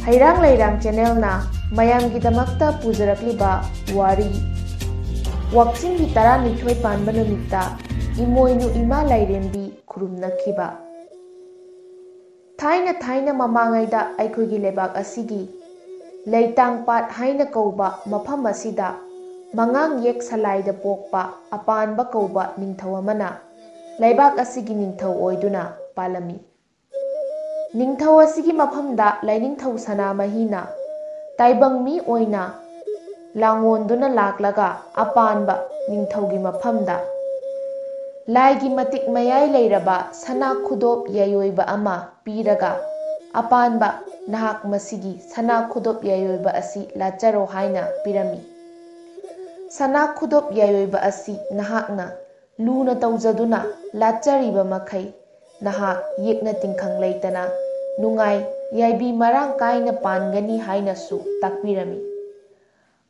Hairang Lairang Channel na mayamgidamakta pujarakliba wari Wakchinggi Taranithoi Panba Numita Imoinu Ima Lairembi Khurumnakhiba Thaina Mamangaida Aikhoigi Lebak asigi Leitangpat haina kauba mafam asida mangang yek salaida pokpa apanba kauba ningthau amana Leibak asigi ningthau oiduna palami Ningthau asigi mafamda lainingthau Sanamahina taibangmi oina langonduna laklaga apanba ningthaugi mafamda Laigi matik mayai leiraba sana khudop yayoiba ama piraga apanba nahak masigi sana khudop yayoiba asi lacharo haina pirami sana khudop yayoiba asi nahakna luna taujaduna lachariba makai nahak yekna tingkhang leitana nungai yaibi marang kaina pangani haina su takpirami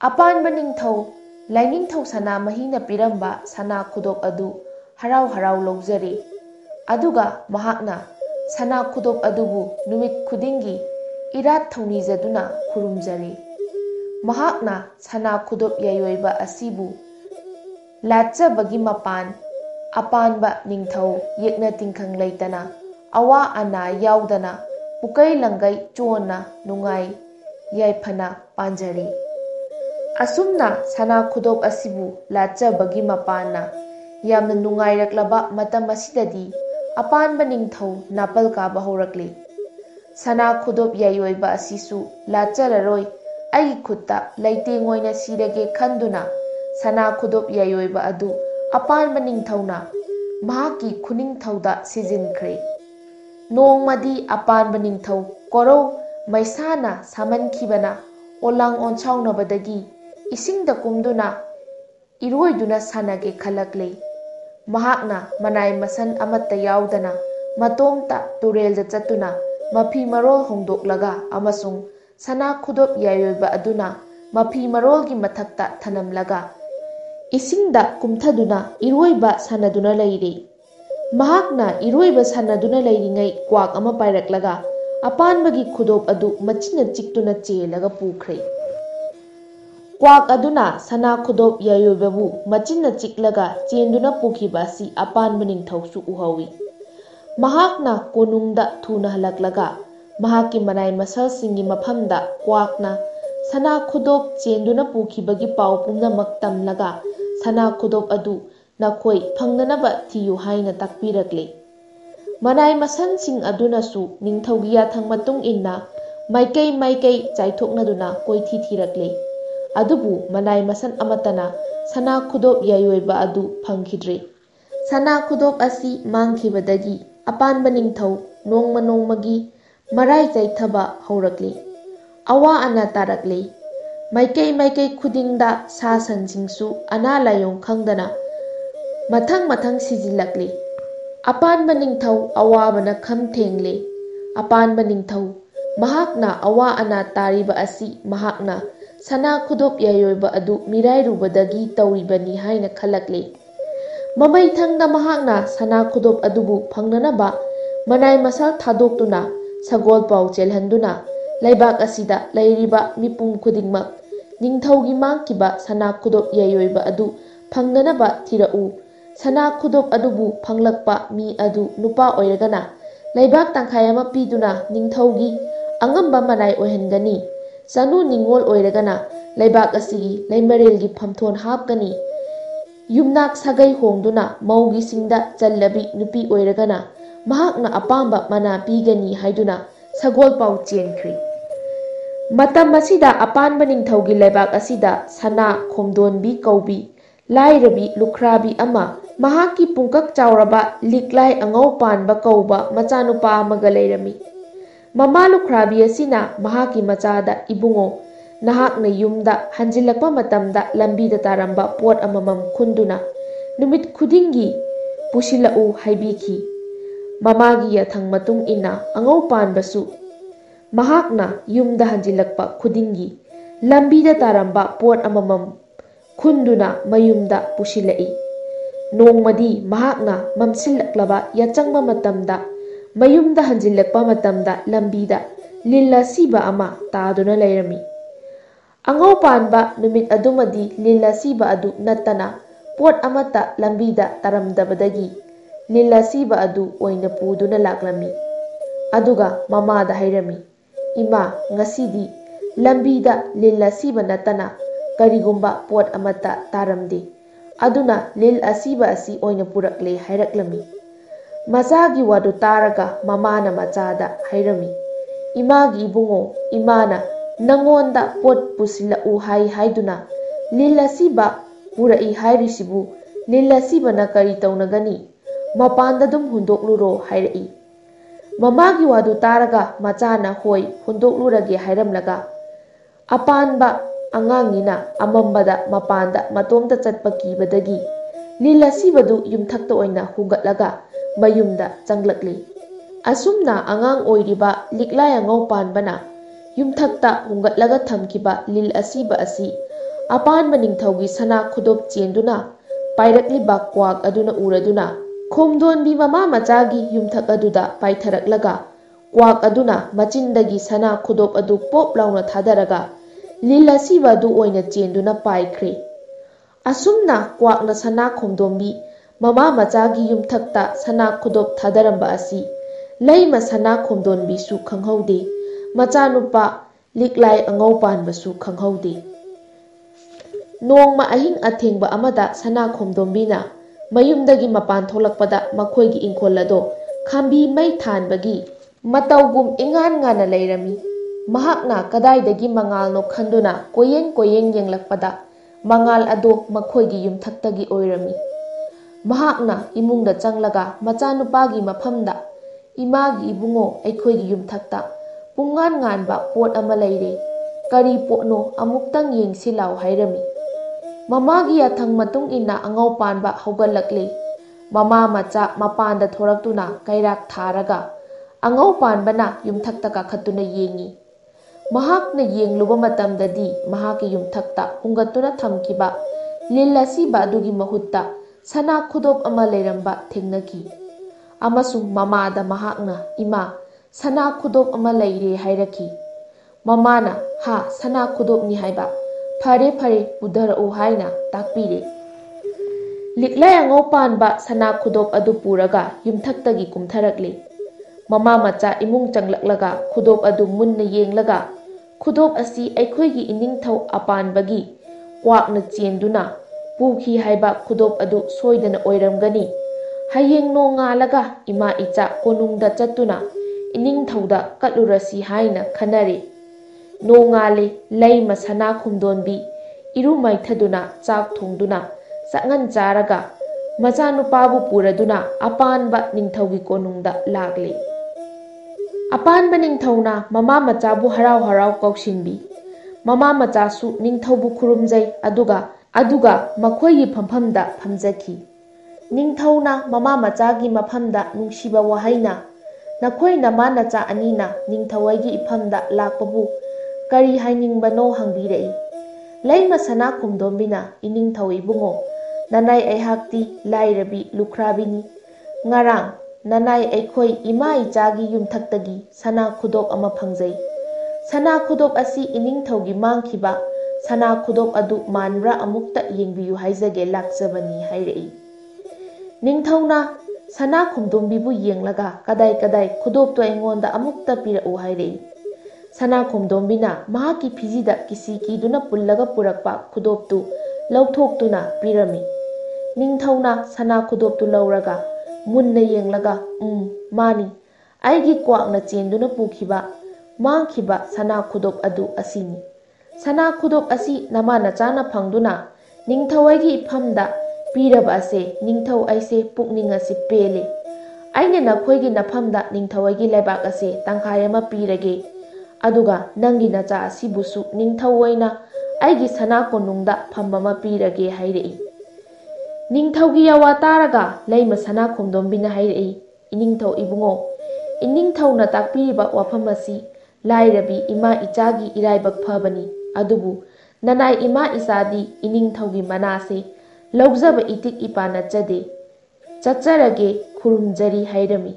apanba ningthau lainingthau Sanamahina piramba sana khudop adu harau harau laujari aduga mahakna sana khudop adubu numit khudingi irat thaunijaduna khurumjari mahakna sana khudop yayoiba asibu lachabagi mapan apanba ningthau yekna tingkhang leitana awa ana yaudana pukai langai chona nungai yaifana panjari asumna sana khudop asibu lachabagi mapana yamna nungairaklaba matam asidadi apanba ningthau napal kaba haurakli sana khudop yayoiba asisu lachararoi ai khutta leitengoina sirage khanduna sana khudop yayoiba adu apanba ningthauna mahaki khuningthauda sizinkhre nongmadi apanba ningthau korou maisana samankhibana olang onchaunabadagi isingda kumduna iroiduna sanage khalakle mahakna manai masan amatta yaudana matomta turelda chatuna mafi marol hongdoklaga amasung sana khudop yayoiba aduna mafi marolgi mathakta thanamlaga isingda kumthaduna iroiba sanaduna leire mahakna iroiba sanaduna leiringai kwak ama pairaklaga apanbagi khudop adu machina chiktuna chelaga pukhre kwak aduna sana khudop yayoibabu machina chiklaga chenduna pukhiba asi apanba ningthausu uhawi mahakna konungda thuna halaklaga mahaki manai masalsingi mafamda kwakna sana khudop chenduna pukhibagi pau pumnamak tamlaga sana khudop adu nakhoi phangdanaba thiyu haina takpirakle manai masansing adunasu ningthaugi yathang matung inna maikei chaithoknaduna koithi thirakle adubu manai masan amatana sana khudop yayoiba adu phangkhidre sana khudop asi mangkhibadagi apanba ningthau nongmagi marai chaithaba haurakle awa ana tarakle maikei khudingda sa sansingsu ana layong khangdana mathang sijilakle apanba ningthau awabana khamthengle apanba ningthau mahakna awa ana tariba asi mahakna sana khudop yayoiba adu mirairubadagi tauribani haina khalakle mamai thangda mahakna sana khudop adubu phangnanaba manai masal thadoktuna sagol pau chelhanduna laibak asida leiriba mipum khudingmak ningthaugi mangkiba sana khudop yayoiba adu phangnanaba thirau sana khudop adubu phanglakpa mi adu nupa oiragana laibak tangkhai ama piduna ningthaugi angamba manai oihangani sanu ningol oiragana laibak asigi leimarelgi phamthon hapgani yumnak sagai hongduna maugi singda challabi nupi oiragana mahakna apamba mana pigani haiduna sagol pau chenkhri matam asida apanba ningthaugi laibak asida sana khomdonbi kaubi lairabi lukhrabi ama mahaki pungkak chauraba liklai angau panba kauba machanupa amaga leirami mama lukhrabi asina mahaki machada ibungo nahakna yumda hanjilakpa matamda lambida taramba pot amamam khunduna numit khudingi pusilau haibiki mamagi yathang matung ina angau panbasu mahakna yumda hanjilakpa khudingi lambida taramba pot amamam khunduna mayumda pusilai nongmadi mahakna mamsilaklaba yachangma matamda mayumda hanjilakpa matamda lambida ꯂꯤꯜ ꯑꯁꯤꯕ ꯑꯃ ꯇꯥꯗꯨꯅ ꯂꯩꯔꯝꯃꯤ꯫ ꯑꯉꯧ ꯄꯥꯟꯕ ꯅꯨꯃꯤꯠ ꯑꯗꯨꯃꯗꯤ ꯂꯤꯜ ꯑꯁꯤꯕ ꯑꯗꯨ ꯅꯠꯇꯅ ꯄꯣꯠ ꯑꯃꯠꯇ ꯂꯝꯕꯤꯗ ꯇꯥꯔꯝꯗꯕꯗꯒꯤ ꯂꯤꯜ ꯑꯁꯤꯕ ꯑꯗꯨ ꯑꯣꯏꯅ ꯄꯨꯗꯨꯅ ꯂꯥꯛꯂꯝꯃꯤ꯫ ꯑꯗꯨꯒ ꯃꯃꯥꯗ ꯍꯥꯏꯔꯝꯃꯤ, "ꯏꯃꯥ, ꯉꯁꯤꯗꯤ ꯂꯝꯕꯤꯗ ꯂꯤꯜ ꯑꯁꯤꯕ ꯅꯠꯇꯅ ꯀꯔꯤꯒꯨꯝꯕ ꯄꯣꯠ ꯑꯃꯠꯇ ꯇꯥꯔꯝꯗꯦ, ꯑꯗꯨꯅ ꯂꯤꯜ ꯑꯁꯤꯕ ꯑꯁꯤ ꯑꯣꯏꯅ ꯄꯨꯔꯛꯂꯦ" ꯍꯥꯏꯔꯛꯂꯝꯃꯤ꯫ ꯃꯆꯥꯒꯤ ꯋꯥꯗꯨ ꯇꯥꯔꯒ ꯃꯃꯥꯅ ꯃꯆꯥꯗ ꯍꯥꯏꯔꯝꯃꯤ, "ꯏꯃꯥꯒꯤ ꯏꯕꯨꯡꯉꯣ, ꯏꯃꯥꯅ ꯅꯪꯉꯣꯟꯗ ꯄꯣꯠ ꯄꯨꯁꯤꯜꯂꯛꯎ ꯍꯥꯏꯗꯨꯅ ꯂꯤꯜ ꯑꯁꯤꯕ ꯄꯨꯔꯛꯏ ꯍꯥꯏꯔꯤꯁꯤꯕꯨ ꯂꯤꯜ ꯑꯁꯤꯕꯅ ꯀꯔꯤ ꯇꯧꯅꯒꯅꯤ? ꯃꯄꯥꯟꯗ ꯑꯗꯨꯝ ꯍꯨꯟꯗꯣꯛꯂꯨꯔꯣ" ꯍꯥꯏꯔꯛꯏ꯫ ꯃꯃꯥꯒꯤ ꯋꯥꯗꯨ ꯇꯥꯔꯒ ꯃꯆꯥꯅ ꯍꯣꯏ ꯍꯨꯟꯗꯣꯛꯂꯨꯔꯒꯦ ꯍꯥꯏꯔꯝꯂꯒ ꯑꯄꯥꯟꯕ ꯑꯉꯥꯡꯅꯤꯅ ꯑꯃꯝꯕꯗ ꯃꯄꯥꯟꯗ ꯃꯇꯣꯝꯇ ꯆꯠꯄ ꯀꯤꯕꯗꯒꯤ ꯂꯤꯜ ꯑꯁꯤꯕꯗꯨ ꯌꯨꯝꯊꯛꯇ ꯑꯣꯏꯅ ꯍꯨꯒꯠꯂꯒ ꯃꯌꯨꯝꯗ ꯆꯪꯂꯛꯂꯤ꯫ ꯑꯁꯨꯝꯅ ꯑꯉꯥꯡ ꯑꯣꯏꯔꯤꯕ ꯂꯤꯛꯂꯥꯏ ꯑꯉꯧ ꯄꯥꯟꯕꯅ ꯌꯨꯝꯊꯛꯇ ꯍꯨꯒꯠꯂꯒ ꯊꯝꯈꯤꯕ ꯂꯤꯜ ꯑꯁꯤꯕ ꯑꯁꯤ ꯑꯄꯥꯟꯕ ꯅꯤꯡꯊꯧꯒꯤ ꯁꯅꯥ ꯈꯨꯗꯣꯞ ꯆꯦꯟꯗꯨꯅ ꯄꯥꯏꯔꯛꯂꯤꯕ ꯀ꯭ꯋꯥꯛ ꯑꯗꯨꯅ ꯎꯔꯗꯨꯅ ꯈꯣꯡꯗꯣꯟꯕꯤ ꯃꯃꯥ ꯃꯆꯥꯒꯤ ꯌꯨꯝꯊꯛ ꯑꯗꯨꯗ ꯄꯥꯏꯊꯔꯛꯂꯒ ꯀ꯭ꯋꯥꯛ ꯑꯗꯨꯅ ꯃꯆꯤꯟꯗꯒꯤ ꯁꯅꯥ ꯈꯨꯗꯣꯞ ꯑꯗꯨ ꯄꯣꯞ ꯂꯥꯎꯅ ꯊꯥꯗꯔꯒ ꯂꯤꯜ ꯑꯁꯤꯕ ꯑꯗꯨ ꯑꯣꯏꯅ ꯆꯦꯟꯗꯨꯅ ꯄꯥꯏꯈ꯭ꯔꯦ꯫ ꯑꯁꯨꯝꯅ ꯀ꯭ꯋꯥꯛꯅ ꯁꯅꯥ ꯈꯣꯡꯗꯣꯝꯕꯤ ꯃꯃꯥ ꯃꯆꯥꯒꯤ ꯌꯨꯝꯊꯛꯇ ꯁꯅꯥ ꯈꯨꯗꯣꯞ ꯊꯥꯗꯔꯝꯕ ꯑꯁꯤ ꯂꯩꯃ ꯁꯅꯥ ꯈꯣꯡꯗꯣꯟꯕꯤꯁꯨ ꯈꯪꯍꯧꯗꯦ, ꯃꯆꯥꯅꯨꯄꯥ ꯂꯤꯛꯂꯥꯏ ꯑꯉꯧ ꯄꯥꯟꯕꯁꯨ ꯈꯪꯍꯧꯗꯦ꯫ ꯅꯣꯡꯃ ꯑꯍꯤꯡ ꯑꯊꯦꯡꯕ ꯑꯃꯗ ꯁꯅꯥ ꯈꯣꯡꯗꯣꯝꯕꯤꯅ ꯃꯌꯨꯝꯗꯒꯤ ꯃꯄꯥꯟ ꯊꯣꯛꯂꯛꯄꯗ ꯃꯈꯣꯏꯒꯤ ꯏꯪꯈꯣꯜ ꯑꯗꯣ ꯈꯥꯝꯕꯤ ꯃꯩ ꯊꯥꯟꯕꯒꯤ ꯃꯇꯧꯒꯨꯝ ꯏꯉꯥꯟ ꯉꯥꯟꯅ ꯂꯩꯔꯝꯃꯤ꯫ ꯃꯍꯥꯛꯅ ꯀꯗꯥꯏꯗꯒꯤ ꯃꯉꯥꯜꯅꯣ ꯈꯟꯗꯨꯅ ꯀꯣꯏꯌꯦꯡ ꯀꯣꯏꯌꯦꯡ ꯌꯦꯡꯂꯛꯄꯗ ꯃꯉꯥꯜ ꯑꯗꯣ ꯃꯈꯣꯏꯒꯤ ꯌꯨꯝꯊꯛꯇꯒꯤ ꯑꯣꯏꯔꯝꯃꯤ꯫ ꯃꯍꯥꯛꯅ ꯏꯃꯨꯡꯗ ꯆꯪꯂꯒ ꯃꯆꯥꯅꯨꯄꯥꯒꯤ ꯃꯐꯝꯗ, "ꯏꯃꯥꯒꯤ ꯏꯕꯨꯡꯉꯣ, ꯑꯩꯈꯣꯏꯒꯤ ꯌꯨꯝꯊꯛꯇ ꯄꯨꯡꯉꯥꯟ ꯉꯥꯟꯕ ꯄꯣꯠ ꯑꯃ ꯂꯩꯔꯦ, ꯀꯔꯤ ꯄꯣꯠꯅꯣ ꯑꯃꯨꯛꯇꯪ ꯌꯦꯡꯁꯤ ꯂꯥꯎ" ꯍꯥꯏꯔꯝꯃꯤ꯫ ꯃꯃꯥꯒꯤ ꯌꯥꯊꯪ ꯃꯇꯨꯡ ꯏꯟꯅ ꯑꯉꯧ ꯄꯥꯟꯕ ꯍꯧꯒꯠꯂꯛꯂꯦ꯫ ꯃꯃꯥ ꯃꯆꯥ ꯃꯄꯥꯟꯗ ꯊꯣꯔꯛꯇꯨꯅ ꯀꯩꯔꯥꯛ ꯊꯥꯔꯒ ꯑꯉꯧ ꯄꯥꯟꯕꯅ ꯌꯨꯝꯊꯛꯇ ꯀꯥꯈꯠꯇꯨꯅ ꯌꯦꯡꯉꯤ꯫ ꯃꯍꯥꯛꯅ ꯌꯦꯡꯂꯨꯕ ꯃꯇꯝꯗꯗꯤ ꯃꯍꯥꯛꯀꯤ ꯌꯨꯝꯊꯛꯇ ꯍꯨꯡꯒꯠꯇꯨꯅ ꯊꯝꯈꯤꯕ ꯂꯤꯜ ꯑꯁꯤꯕ ꯑꯗꯨꯒꯤ ꯃꯍꯨꯠꯇ ꯁꯅꯥ ꯈꯨꯗꯣꯞ ꯑꯃ ꯂꯩꯔꯝꯕ ꯊꯦꯡꯅꯈꯤ꯫ ꯑꯃꯁꯨꯡ ꯃꯃꯥꯗ ꯃꯍꯥꯛꯅ "ꯏꯃꯥ, ꯁꯅꯥ ꯈꯨꯗꯣꯞ ꯑꯃ ꯂꯩꯔꯦ" ꯍꯥꯏꯔꯛꯈꯤ꯫ ꯃꯃꯥꯅ "ꯍꯥ, ꯁꯅꯥ ꯈꯨꯗꯣꯞꯅꯤ ꯍꯥꯏꯕ? ꯐꯔꯦ ꯐꯔꯦ, ꯄꯨꯊꯔꯛꯎ" ꯍꯥꯏꯅ ꯇꯥꯛꯄꯤꯔꯦ꯫ ꯂꯤꯛꯂꯥꯏ ꯑꯉꯧ ꯄꯥꯟꯕ ꯁꯅꯥ ꯈꯨꯗꯣꯞ ꯑꯗꯨ ꯄꯨꯔꯒ ꯌꯨꯝꯊꯛꯇꯒꯤ ꯀꯨꯝꯊꯔꯛꯂꯦ꯫ ꯃꯃꯥ ꯃꯆꯥ ꯏꯃꯨꯡ ꯆꯪꯂꯛꯂꯒ ꯈꯨꯗꯣꯞ ꯑꯗꯨ ꯃꯨꯟꯅ ꯌꯦꯡꯂꯒ "ꯈꯨꯗꯣꯞ ꯑꯁꯤ ꯑꯩꯈꯣꯏꯒꯤ ꯏꯅꯤꯡꯊꯧ ꯑꯄꯥꯟꯕꯒꯤ ꯀ꯭ꯋꯥꯛꯅ ꯆꯦꯟꯗꯨꯅ ꯄꯨꯈꯤ ꯍꯥꯏꯕ ꯈꯨꯗꯣꯞ ꯑꯗꯨ ꯁꯣꯏꯗꯅ ꯑꯣꯏꯔꯝꯒꯅꯤ꯫ ꯍꯌꯦꯡ ꯅꯣꯡꯉꯥꯜꯂꯒ ꯏꯃꯥ ꯏꯆꯥ ꯀꯣꯅꯨꯡꯗ ꯆꯠꯇꯨꯅ ꯏꯅꯤꯡꯊꯧꯗ ꯀꯠꯂꯨꯔꯁꯤ" ꯍꯥꯏꯅ ꯈꯟꯅꯔꯦ꯫ ꯅꯣꯡꯉꯥꯜꯂꯦ꯫ ꯂꯩꯃ ꯁꯅꯥ ꯈꯣꯡꯗꯣꯟꯕꯤ ꯏꯔꯨ ꯃꯥꯏꯊꯗꯨꯅ ꯆꯥꯛ ꯊꯣꯡꯗꯨꯅ ꯆꯥꯛꯉꯟ ꯆꯥꯔꯒ ꯃꯆꯥꯅꯨꯄꯥꯕꯨ ꯄꯨꯔꯗꯨꯅ ꯑꯄꯥꯟꯕ ꯅꯤꯡꯊꯧꯒꯤ ꯀꯣꯅꯨꯡꯗ ꯂꯥꯛꯂꯦ꯫ ꯑꯄꯥꯟꯕ ꯅꯤꯡꯊꯧꯅ ꯃꯃꯥ ꯃꯆꯥꯕꯨ ꯍꯔꯥꯎ ꯍꯔꯥꯎ ꯀꯧꯁꯤꯟꯕꯤ꯫ ꯃꯃꯥ ꯃꯆꯥꯁꯨ ꯅꯤꯡꯊꯧꯕꯨ ꯈꯨꯔꯨꯝꯖꯩ ꯑꯗꯨꯒ ꯃꯈꯣꯏꯒꯤ ꯐꯝꯐꯝꯗ ꯐꯝꯖꯈꯤ꯫ ꯅꯤꯡꯊꯧꯅ ꯃꯃꯥ ꯃꯆꯥꯒꯤ ꯃꯐꯝꯗ ꯅꯨꯡꯁꯤꯕ ꯋꯥꯍꯩꯅ "ꯅꯈꯣꯏ ꯅꯃꯥ ꯅꯆꯥ ꯑꯅꯤꯅ ꯅꯤꯡꯊꯧ ꯑꯩꯒꯤ ꯏꯐꯝꯗ ꯂꯥꯛꯄꯕꯨ ꯀꯔꯤ ꯍꯥꯏꯅꯤꯡꯕꯅꯣ" ꯍꯪꯕꯤꯔꯛꯏ꯫ ꯂꯩꯃ ꯁꯅꯥ ꯈꯣꯡꯗꯣꯝꯕꯤꯅ "ꯏꯅꯤꯡꯊꯧ ꯏꯕꯨꯡꯉꯣ, ꯅꯅꯥꯏ ꯑꯩꯍꯥꯛꯇꯤ ꯂꯥꯏꯔꯕꯤ ꯂꯨꯈ꯭ꯔꯥꯕꯤꯅꯤ꯫ ꯉꯔꯥꯡ ꯅꯅꯥꯏ ꯑꯩꯈꯣꯏ ꯏꯃꯥ ꯏꯆꯥꯒꯤ ꯌꯨꯝꯊꯛꯇꯒꯤ ꯁꯅꯥ ꯈꯨꯗꯣꯞ ꯑꯃ ꯐꯪꯖꯩ꯫ ꯁꯅꯥ ꯈꯨꯗꯣꯞ ꯑꯁꯤ ꯏꯅꯤꯡꯊꯧꯒꯤ ꯃꯥꯡꯈꯤꯕ ꯁꯅꯥ ꯈꯨꯗꯣꯞ ꯑꯗꯨ ꯃꯥꯟꯕ꯭ꯔꯥ ꯑꯃꯨꯛꯇ ꯌꯦꯡꯕꯤꯌꯨ ꯍꯥꯏꯖꯒꯦ ꯂꯥꯛꯆꯕꯅꯤ" ꯍꯥꯏꯔꯛꯏ꯫ ꯅꯤꯡꯊꯧꯅ ꯁꯅꯥ ꯈꯣꯡꯗꯣꯝꯕꯤꯕꯨ ꯌꯦꯡꯂꯒ "ꯀꯗꯥꯏ ꯈꯨꯗꯣꯞꯇꯣ ꯑꯩꯉꯣꯟꯗ ꯑꯃꯨꯛꯇ ꯄꯤꯔꯛꯎ" ꯍꯥꯏꯔꯛꯏ꯫ ꯁꯅꯥ ꯈꯣꯡꯗꯣꯝꯕꯤꯅ ꯃꯍꯥꯛꯀꯤ ꯐꯤꯖꯤꯗ ꯀꯤꯁꯤ ꯀꯤꯗꯨꯅ ꯄꯨꯜꯂꯒ ꯄꯨꯔꯛꯄ ꯈꯨꯗꯣꯞꯇꯨ ꯂꯧꯊꯣꯛꯇꯨꯅ ꯄꯤꯔꯝꯃꯤ꯫ ꯅꯤꯡꯊꯧꯅ ꯁꯅꯥ ꯈꯨꯗꯣꯞꯇꯨ ꯂꯧꯔꯒ ꯃꯨꯟꯅ ꯌꯦꯡꯂꯒ "ꯃꯥꯅꯤ, ꯑꯩꯒꯤ ꯀ꯭ꯋꯥꯛꯅ ꯆꯦꯟꯗꯨꯅ ꯄꯨꯈꯤꯕ ꯃꯥꯡꯈꯤꯕ ꯁꯅꯥ ꯈꯨꯗꯣꯞ ꯑꯗꯨ ꯑꯁꯤꯅꯤ꯫ ꯁꯅꯥ ꯈꯨꯗꯣꯞ ꯑꯁꯤ ꯅꯃꯥ ꯅꯆꯥꯅ ꯐꯪꯗꯨꯅ ꯅꯤꯡꯊꯧ ꯑꯩꯒꯤ ꯏꯐꯝꯗ ꯄꯤꯔꯕ ꯑꯁꯦ ꯅꯤꯡꯊꯧ ꯑꯩꯁꯦ ꯄꯨꯛꯅꯤꯡ ꯑꯁꯤ ꯄꯦꯜꯂꯦ꯫ ꯑꯩꯅ ꯅꯈꯣꯏꯒꯤ ꯅꯐꯝꯗ ꯅꯤꯡꯊꯧ ꯑꯩꯒꯤ ꯂꯩꯕꯥꯛ ꯑꯁꯦ ꯇꯪꯈꯥꯏ ꯑꯃ ꯄꯤꯔꯒꯦ꯫ ꯑꯗꯨꯒ ꯅꯪꯒꯤ ꯅꯆꯥ ꯑꯁꯤꯕꯨꯁꯨ ꯅꯤꯡꯊꯧ ꯑꯣꯏꯅ ꯑꯩꯒꯤ ꯁꯅꯥ ꯀꯣꯅꯨꯡꯗ ꯐꯝ ꯑꯃ ꯄꯤꯔꯒꯦ" ꯍꯥꯏꯔꯛꯏ꯫ ꯅꯤꯡꯊꯧꯒꯤ ꯌꯥꯋꯥ ꯇꯥꯔꯒ ꯂꯩꯃ ꯁꯅꯥ ꯈꯣꯡꯗꯣꯝꯕꯤꯅ ꯍꯥꯏꯔꯛꯏ, "ꯏꯅꯤꯡꯊꯧ ꯏꯕꯨꯡꯉꯣ, ꯏꯅꯤꯡꯊꯧꯅ ꯇꯥꯛꯄꯤꯔꯤꯕ ꯋꯥꯐꯝ ꯑꯁꯤ ꯂꯥꯏꯔꯕꯤ ꯏꯃꯥ ꯏꯆꯥꯒꯤ ꯏꯔꯥꯏꯕꯛ ꯐꯕꯅꯤ꯫ ꯑꯗꯨꯕꯨ ꯅꯅꯥꯏ ꯏꯃꯥ ꯏꯆꯥꯗꯤ ꯏꯅꯤꯡꯊꯧꯒꯤ ꯃꯅꯥꯁꯦ ꯂꯧꯖꯕ ꯏꯇꯤꯛ ꯏꯄꯥ ꯅꯠꯆꯗꯦ꯫ ꯆꯠꯆꯔꯒꯦ, ꯈꯨꯔꯨꯝꯖꯔꯤ" ꯍꯥꯏꯔꯝꯃꯤ꯫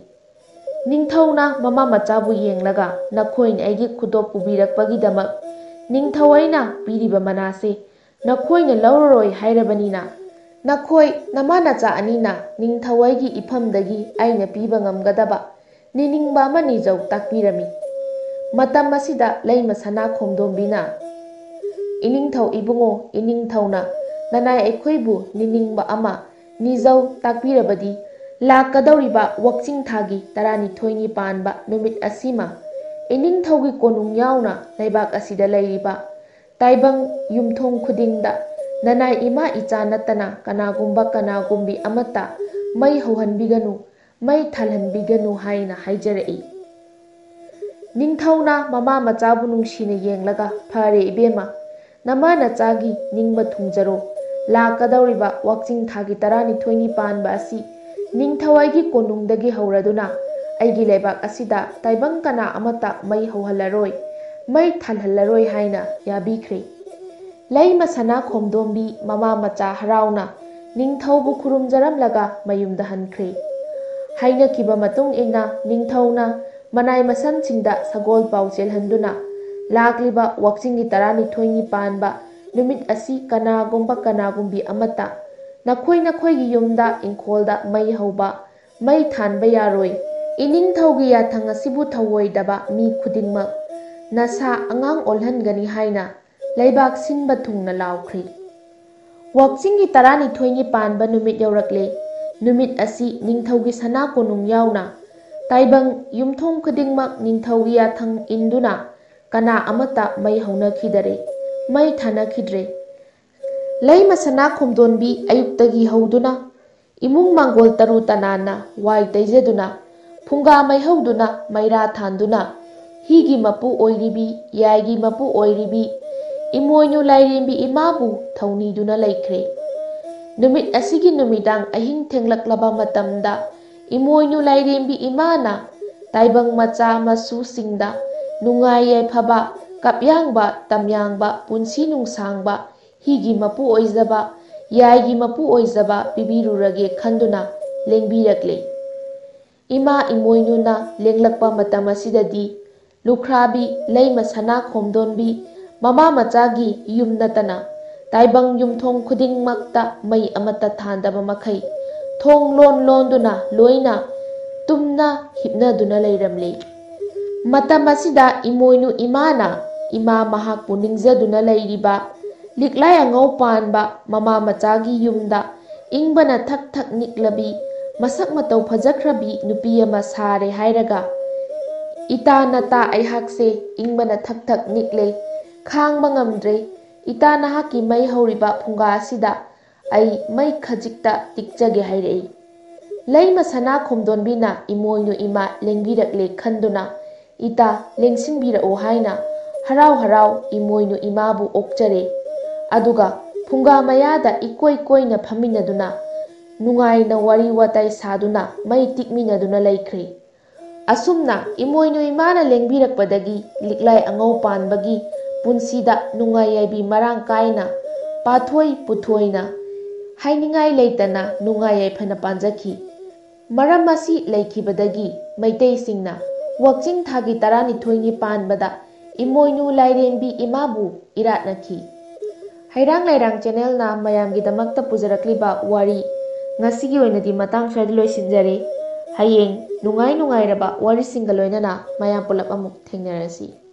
ꯅꯤꯡꯊꯧꯅ ꯃꯃꯥ ꯃꯆꯥꯕꯨ ꯌꯦꯡꯂꯒ ꯅꯈꯣꯏꯅ ꯑꯩꯒꯤ ꯈꯨꯗꯣꯞ ꯄꯨꯕꯤꯔꯛꯄꯒꯤꯗꯃꯛ ꯅꯤꯡꯊꯧ ꯑꯩꯅ ꯄꯤꯔꯤꯕ ꯃꯅꯥꯁꯦ ꯅꯈꯣꯏꯅ ꯂꯧꯔꯔꯣꯏ ꯍꯥꯏꯔꯕꯅꯤꯅ ꯅꯈꯣꯏ ꯅꯃꯥ ꯅꯆꯥ ꯑꯅꯤꯅ ꯅꯤꯡꯊꯧ ꯑꯩꯒꯤ ꯏꯐꯝꯗꯒꯤ ꯑꯩꯅ ꯄꯤꯕ ꯉꯝꯒꯗꯕ ꯅꯤꯅꯤꯡꯕ ꯑꯃ ꯅꯤꯖꯧ ꯇꯥꯛꯄꯤꯔꯝꯃꯤ꯫ ꯃꯇꯝ ꯑꯁꯤꯗ ꯂꯩꯃ ꯁꯅꯥ ꯈꯣꯝꯗꯣꯝꯕꯤꯅ ꯏꯅꯤꯡꯊꯧ ꯏꯕꯨꯡꯉꯣ ꯏꯅꯤꯡꯊꯧꯅ ꯅꯅꯥꯏ ꯑꯩꯈꯣꯏꯕꯨ ꯅꯤꯅꯤꯡꯕ ꯑꯃ ꯅꯤꯖꯧ ꯇꯥꯛꯄꯤꯔꯕꯗꯤ ꯂꯥꯛꯀꯗꯧꯔꯤꯕ ꯋꯥꯛꯆꯤꯡ ꯊꯥꯒꯤ 12ꯅꯤ ꯄꯥꯟꯕ ꯅꯨꯃꯤꯠ ꯑꯁꯤꯃ ꯏꯅꯤꯡꯊꯧꯒꯤ ꯀꯣꯅꯨꯡ ꯌꯥꯎꯅ ꯂꯩꯕꯥꯛ ꯑꯁꯤꯗ ꯂꯩꯔꯤꯕ ꯇꯥꯏꯕꯪ ꯌꯨꯝꯊꯣꯡ ꯈꯨꯗꯤꯡꯗ ꯅꯅꯥꯏ ꯏꯃꯥ ꯏꯆꯥ ꯅꯠꯇꯅ ꯀꯅꯥꯒꯨꯝꯕꯤ ꯑꯃꯠꯇ ꯃꯩ ꯍꯧꯍꯟꯕꯤꯒꯅꯨ ꯃꯩ ꯊꯥꯜꯍꯟꯕꯤꯒꯅꯨ ꯍꯥꯏꯅ ꯍꯥꯏꯖꯔꯛꯏ꯫ ꯅꯤꯡꯊꯧꯅ ꯃꯃꯥ ꯃꯆꯥꯕꯨ ꯅꯨꯡꯁꯤꯅ ꯌꯦꯡꯂꯒ ꯐꯔꯦ ꯏꯕꯦꯝꯃ ꯅꯃꯥ ꯅꯆꯥꯒꯤ ꯅꯤꯡꯕ ꯊꯨꯡꯖꯔꯣ ꯂꯥꯛꯀꯗꯧꯔꯤꯕ ꯋꯥꯛꯆꯤꯡ ꯊꯥꯒꯤ 12ꯅꯤ ꯄꯥꯟꯕ ꯑꯁꯤ ꯅꯤꯡꯊꯧ ꯑꯩꯒꯤ ꯀꯣꯅꯨꯡꯗꯒꯤ ꯍꯧꯔꯗꯨꯅ ꯑꯩꯒꯤ ꯂꯩꯕꯥꯛ ꯑꯁꯤꯗ ꯇꯥꯏꯕꯪ ꯀꯅꯥ ꯑꯃꯠꯇ ꯃꯩ ꯍꯧꯍꯜꯂꯔꯣꯏ ꯃꯩ ꯊꯥꯜꯍꯜꯂꯔꯣꯏ ꯍꯥꯏꯅ ꯌꯥꯕꯤꯈ꯭ꯔꯦ꯫ ꯂꯩꯃ ꯁꯅꯥ ꯈꯣꯝꯗꯣꯝꯕꯤ ꯃꯃꯥ ꯃꯆꯥ ꯍꯔꯥꯎꯅ ꯅꯤꯡꯊꯧꯕꯨ ꯈꯨꯔꯨꯝꯖꯔꯝꯂꯒ ꯃꯌꯨꯝꯗ ꯍꯟꯈ꯭ꯔꯦ꯫ ꯍꯥꯏꯅꯈꯤꯕ ꯃꯇꯨꯡ ꯏꯟꯅ ꯅꯤꯡꯊꯧꯅ ꯃꯅꯥꯏ ꯃꯁꯝꯁꯤꯡꯗ ꯁꯒꯣꯜ ꯄꯥꯎ ꯆꯦꯜꯍꯟꯗꯨꯅ ꯂꯥꯛꯂꯤꯕ ꯋꯥꯛꯆꯤꯡꯒꯤ 12ꯅꯤ ꯄꯥꯟꯕ ꯅꯨꯃꯤꯠ ꯑꯁꯤ ꯀꯅꯥꯒꯨꯝꯕꯤ ꯑꯃꯠꯇ ꯅꯈꯣꯏꯒꯤ ꯌꯨꯝꯗ ꯏꯪꯈꯣꯜꯗ ꯃꯩ ꯍꯧꯕ ꯃꯩ ꯊꯥꯟꯕ ꯌꯥꯔꯣꯏ ꯏꯅꯤꯡꯊꯧꯒꯤ ꯌꯥꯊꯪ ꯑꯁꯤꯕꯨ ꯊꯧꯑꯣꯏꯗꯕ ꯃꯤ ꯈꯨꯗꯤꯡꯃꯛ ꯅꯁꯥ ꯑꯉꯥꯡ ꯑꯣꯜꯍꯟꯒꯅꯤ ꯍꯥꯏꯅ ꯂꯩꯕꯥꯛ ꯁꯤꯟꯕ ꯊꯨꯡꯅ ꯂꯥꯎꯈ꯭ꯔꯦ꯫ ꯋꯥꯛꯆꯤꯡꯒꯤ 12ꯅꯤ ꯄꯥꯟꯕ ꯅꯨꯃꯤꯠ ꯌꯧꯔꯛꯂꯦ꯫ ꯅꯨꯃꯤꯠ ꯑꯁꯤ ꯅꯤꯡꯊꯧꯒꯤ ꯁꯅꯥ ꯀꯣꯅꯨꯡ ꯌꯥꯎꯅ ꯇꯥꯏꯕꯪ ꯌꯨꯝꯊꯣꯡ ꯈꯨꯗꯤꯡꯃꯛ ꯅꯤꯡꯊꯧꯒꯤ ꯌꯥꯊꯪ ꯏꯟꯗꯨꯅ ꯀꯅꯥ ꯑꯃꯠꯇ ꯃꯩ ꯍꯧꯅꯈꯤꯗꯔꯦ ꯃꯩ ꯊꯥꯅꯈꯤꯗ꯭ꯔꯦ꯫ ꯂꯩꯃ ꯁꯅꯥ ꯈꯣꯝꯗꯣꯟꯕꯤ ꯑꯌꯨꯛꯇꯒꯤ ꯍꯧꯗꯨꯅ ꯏꯃꯨꯡ ꯃꯥꯡꯒꯣꯜ ꯇꯔꯨ ꯇꯅꯥꯟꯅ ꯋꯥꯏ ꯇꯩꯖꯗꯨꯅ ꯐꯨꯡꯒꯥ ꯃꯩꯍꯧꯗꯨꯅ ꯃꯩꯔꯥ ꯊꯥꯟꯗꯨꯅ ꯍꯤꯒꯤ ꯃꯄꯨ ꯑꯣꯏꯔꯤꯕꯤ ꯌꯥꯏꯒꯤ ꯃꯄꯨ ꯑꯣꯏꯔꯤꯕꯤ ꯏꯃꯣꯏꯅꯨ ꯂꯥꯏꯔꯦꯝꯕꯤ ꯏꯃꯥꯕꯨ ꯊꯧꯅꯤꯗꯨꯅ ꯂꯩꯈ꯭ꯔꯦ꯫ ꯅꯨꯃꯤꯠ ꯑꯁꯤꯒꯤ ꯅꯨꯃꯤꯗꯥꯡ ꯑꯍꯤꯡ ꯊꯦꯡꯂꯛꯂꯕ ꯃꯇꯝꯗ ꯏꯃꯣꯏꯅꯨ ꯂꯥꯏꯔꯦꯝꯕꯤ ꯏꯃꯥꯅ ꯇꯥꯏꯕꯪ ꯃꯆꯥ ꯃꯁꯨꯁꯤꯡꯗ ꯅꯨꯡꯉꯥꯏ ꯌꯥꯏꯐꯕ ꯀꯞꯌꯥꯡꯕ ꯇꯝꯌꯥꯡꯕ ꯄꯨꯟꯁꯤ ꯅꯨꯡꯁꯥꯡꯕ ꯍꯤꯒꯤ ꯃꯄꯨ ꯑꯣꯏꯖꯕ ꯌꯥꯏꯒꯤ ꯃꯄꯨ ꯑꯣꯏꯖꯕ ꯄꯤꯕꯤꯔꯨꯔꯒꯦ ꯈꯟꯗꯨꯅ ꯂꯦꯡꯕꯤꯔꯛꯂꯦ꯫ ꯏꯃꯥ ꯏꯃꯣꯏꯅꯨꯅ ꯂꯦꯡꯂꯛꯄ ꯃꯇꯝ ꯑꯁꯤꯗꯗꯤ ꯂꯨꯈ꯭ꯔꯥꯕꯤ ꯂꯩꯃ ꯁꯅꯥ ꯈꯣꯝꯗꯣꯟꯕꯤ ꯃꯃꯥ ꯃꯆꯥꯒꯤ ꯌꯨꯝ ꯅꯠꯇꯅ ꯇꯥꯏꯕꯪ ꯌꯨꯝꯊꯣꯡ ꯈꯨꯗꯤꯡꯃꯛꯇ ꯃꯩ ꯑꯃꯠꯇ ꯊꯥꯟꯗꯕ ꯃꯈꯩ ꯊꯣꯡ ꯂꯣꯟꯗꯨꯅ ꯂꯣꯏꯅ ꯇꯨꯝꯅ ꯍꯤꯞꯅꯗꯨꯅ ꯂꯩꯔꯝꯂꯦ꯫ ꯃꯇꯝ ꯑꯁꯤꯗ ꯏꯃꯣꯏꯅꯨ ꯏꯃꯥꯅ ꯏꯃꯥ ꯃꯍꯥꯛꯄꯨ ꯅꯤꯡꯖꯗꯨꯅ ꯂꯩꯔꯤꯕ ꯂꯤꯛꯂꯥꯏ ꯑꯉꯧ ꯄꯥꯟꯕ ꯃꯃꯥ ꯃꯆꯥꯒꯤ ꯌꯨꯝꯗ ꯏꯪꯕꯅ ꯊꯛ ꯊꯛ ꯅꯤꯛꯂꯕꯤ ꯃꯁꯛ ꯃꯇꯧ ꯐꯖꯈ꯭ꯔꯕꯤ ꯅꯨꯄꯤ ꯑꯃ ꯁꯥꯔꯦ ꯍꯥꯏꯔꯒ ꯏꯇꯥ ꯅꯇꯥ ꯑꯩꯍꯥꯛꯁꯦ ꯏꯪꯕꯅ ꯊꯛ ꯊꯛ ꯅꯤꯛꯂꯦ ꯈꯥꯡꯕ ꯉꯝꯗ꯭ꯔꯦ ꯏꯇꯥ ꯅꯍꯥꯛꯀꯤ ꯃꯩ ꯍꯧꯔꯤꯕ ꯐꯨꯡꯒꯥ ꯑꯁꯤꯗ ꯑꯩ ꯃꯩ ꯈꯖꯤꯛꯇ ꯇꯤꯛꯆꯒꯦ ꯍꯥꯏꯔꯛꯏ꯫ ꯂꯩꯃ ꯁꯅꯥ ꯈꯣꯝꯗꯣꯟꯕꯤꯅ ꯏꯃꯣꯏꯅꯨ ꯏꯃꯥ ꯂꯦꯡꯕꯤꯔꯛꯂꯦ ꯈꯟꯗꯨꯅ ꯏꯇꯥ ꯂꯦꯡꯁꯤꯟꯕꯤꯔꯛꯑꯣ ꯍꯥꯏꯅ ꯍꯔꯥꯎ ꯍꯔꯥꯎ ꯏꯃꯣꯏꯅꯨ ꯏꯃꯥꯕꯨ ꯑꯣꯛꯆꯔꯦ꯫ ꯑꯗꯨꯒ ꯐꯨꯡꯒꯥ ꯃꯌꯥꯗ ꯏꯀꯣꯏ ꯀꯣꯏꯅ ꯐꯝꯃꯤꯟꯅꯗꯨꯅ ꯅꯨꯡꯉꯥꯏꯅ ꯋꯥꯔꯤ ꯋꯥꯇꯥꯏ ꯁꯥꯗꯨꯅ ꯃꯩ ꯇꯤꯛꯃꯤꯟꯅꯗꯨꯅ ꯂꯩꯈ꯭ꯔꯦ꯫ ꯑꯁꯨꯝꯅ ꯏꯃꯣꯏꯅꯨ ꯏꯃꯥꯅ ꯂꯦꯡꯕꯤꯔꯛꯄꯗꯒꯤ ꯂꯤꯛꯂꯥꯏ ꯑꯉꯧ ꯄꯥꯟꯕꯒꯤ ꯄꯨꯟꯁꯤꯗ ꯅꯨꯡꯉꯥꯏ ꯌꯥꯏꯕꯤ ꯃꯔꯥꯡ ꯀꯥꯏꯅ ꯄꯥꯊꯣꯏ ꯄꯨꯊꯣꯏꯅ ꯍꯥꯏꯅꯤꯡꯉꯥꯏ ꯂꯩꯇꯅ ꯅꯨꯡꯉꯥꯏ ꯌꯥꯏꯐꯅ ꯄꯥꯟꯖꯈꯤ꯫ ꯃꯔꯝ ꯑꯁꯤ ꯂꯩꯈꯤꯕꯗꯒꯤ ꯃꯩꯇꯩꯁꯤꯡꯅ ꯋꯥꯛꯆꯤꯡ ꯊꯥꯒꯤ 12ꯅꯤ ꯄꯥꯟꯕꯗ ꯏꯃꯣꯏꯅꯨ ꯂꯥꯏꯔꯦꯝꯕꯤ ꯏꯃꯥꯕꯨ ꯏꯔꯥꯠꯅꯈꯤ꯫ ꯍꯩꯔꯥꯡ ꯂꯩꯔꯥꯡ ꯆꯦꯅꯦꯜꯅ ꯃꯌꯥꯝꯒꯤꯗꯃꯛꯇ ꯄꯨꯖꯔꯛꯂꯤꯕ ꯋꯥꯔꯤ ꯉꯁꯤꯒꯤ ꯑꯣꯏꯅꯗꯤ ꯃꯇꯥꯡ ꯁ꯭ꯋꯥꯏꯗ ꯂꯣꯏꯁꯤꯟꯖꯔꯦ꯫ ꯍꯌꯦꯡ ꯅꯨꯡꯉꯥꯏꯔꯕ ꯋꯥꯔꯤꯁꯤꯡꯒ ꯂꯣꯏꯅꯅ ꯃꯌꯥꯝ ꯄꯨꯂꯞ ꯑꯃꯨꯛ ꯊꯦꯡꯅꯔꯁꯤ꯫